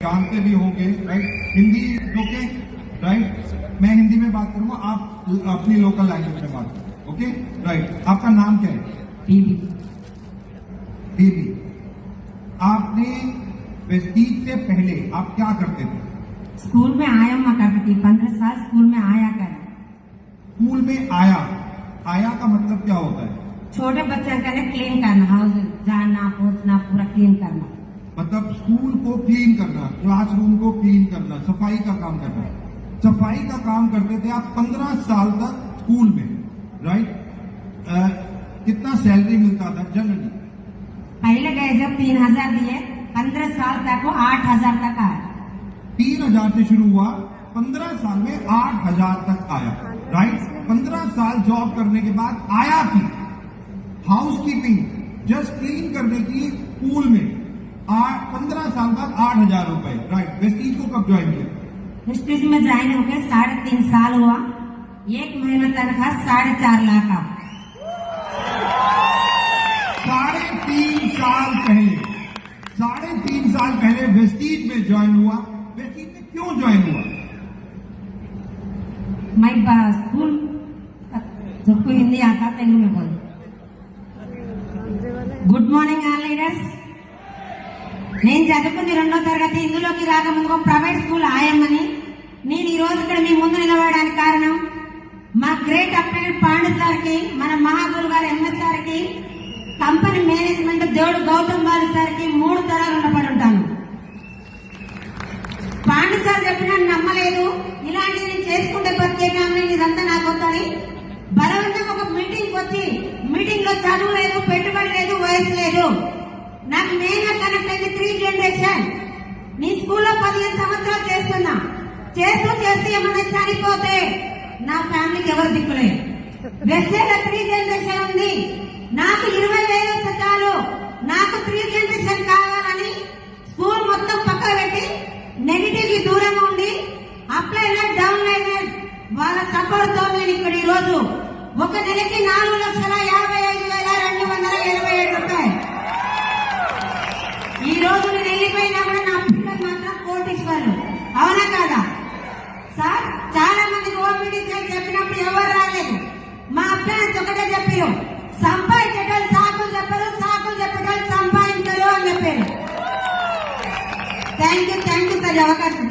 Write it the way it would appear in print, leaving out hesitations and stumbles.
जानते भी होंगे, राइट। Hindi okay, right. मैं हिंदी में बात करूंगा, आप अपनी लोकल लैंग्वेज में बात करें, ओके, राइट। आपका नाम क्या है? बीबी। बीबी, आपने वेस्टीज से पहले आप क्या करते थे? स्कूल में आया मैं करती थी, 15 साल स्कूल में आया कर। स्कूल में आया, आया का मतलब क्या होता है? छोटे बच्चे का क्लीन करना, हाउस जाना पोछना पूरा क्लीन करना। मतलब स्कूल को क्लीन करना, क्लासरूम को क्लीन करना, सफाई का काम करना। सफाई का काम करते थे आप 15 साल तक स्कूल में, राइट। कितना सैलरी मिलता था जनरली? पहले गए जब 3000 दिए, 15 साल तक वो 8000 तक आया। 3000 से शुरू हुआ, 15 साल में 8000 तक आया, राइट। 15 साल जॉब करने के बाद आया थी हाउस कीपिंग, जस्ट क्लीन करने की स्कूल में 15 साल बाद 8000 रुपए, राइट। वेस्टीज को कब ज्वाइन किया? वेस्टीज में ज्वाइन होकर 3.5 साल हुआ। 1 महीना तनख्वाह 4.5 लाख का। 3.5 साल पहले, 3.5 साल पहले वेस्टीज में ज्वाइन हुआ। वेस्टीज में क्यों ज्वाइन हुआ? मैं स्कूल सबको हिंदी आता, तेलुगु में बोल। Good morning all leaders. నేను చదువుకుంది 2వ తరగతి. ఇందులోకి రాకముందు ఒక ప్రైవేట్ స్కూల్ ఆయమ్మని. నేను ఈ రోజు ఇక్కడ మీ ముందు నిలబడడానికి కారణం మా గ్రేట్ అప్డేట్ పాండు సార్ కి, మన మహాగురు గారు ఎంఎస్ సార్ కి, కంపెనీ మేనేజ్మెంట్ దేవుడు గౌతమ్ బాలు సార్ కి 3 తరాలు రుణపడి ఉంటాను. పాండు సార్ చెప్పినా నమ్మలేదు. ఇలాంటి నేను చేసుకుంటే ప్రత్యేకంగా ఇదంతా నాకు వద్దని బలవంతంగా ఒక మీటింగ్ వచ్చి, మీటింగ్ లో చదువు లేదు, పెట్టుబడి లేదు, వయసు లేదు. నాకు మెయిన్ కనెక్ట్ అయింది 3 జనరేషన్. నీ స్కూల్లో 15 సంవత్సరాలు చేస్తున్నా. చేస్తూ ఏమైనా చనిపోతే నా ఫ్యామిలీకి ఎవరు దిక్కులేదు. వెస్టేజ్ 3 జనరేషన్ ఉంది. నాకు 20,000 వస్తే చాలు. నాకు 3 జనరేషన్ కావాలని స్కూల్ మొత్తం పక్క పెట్టి నెగిటివ్ కి దూరంగా ఉండి అప్లైనర్ డౌన్లైనర్ వాళ్ళ సపోర్ట్ తో నేను ఇక్కడ ఈ రోజు ఒక నెలకి 4,55,287 రూపాయలు. ఈ రోజు నేను వెళ్ళిపోయినా కూడా నా పిల్లలు మాత్రం కోటీశ్వరులు. అవునా కాదా సార్? చాలా మందికి ఓపీడీ చెప్పినప్పుడు ఎవరు రాలేదు. మా అప్లైన్స్ ఒకటే చెప్పారు, సంపాదించేటోళ్ళు సాకులు చెప్పారు, సాకులు చెప్పేటోళ్ళు సంపాదించరు అని చెప్పారు. థ్యాంక్ యూ సార్ అవకాశం.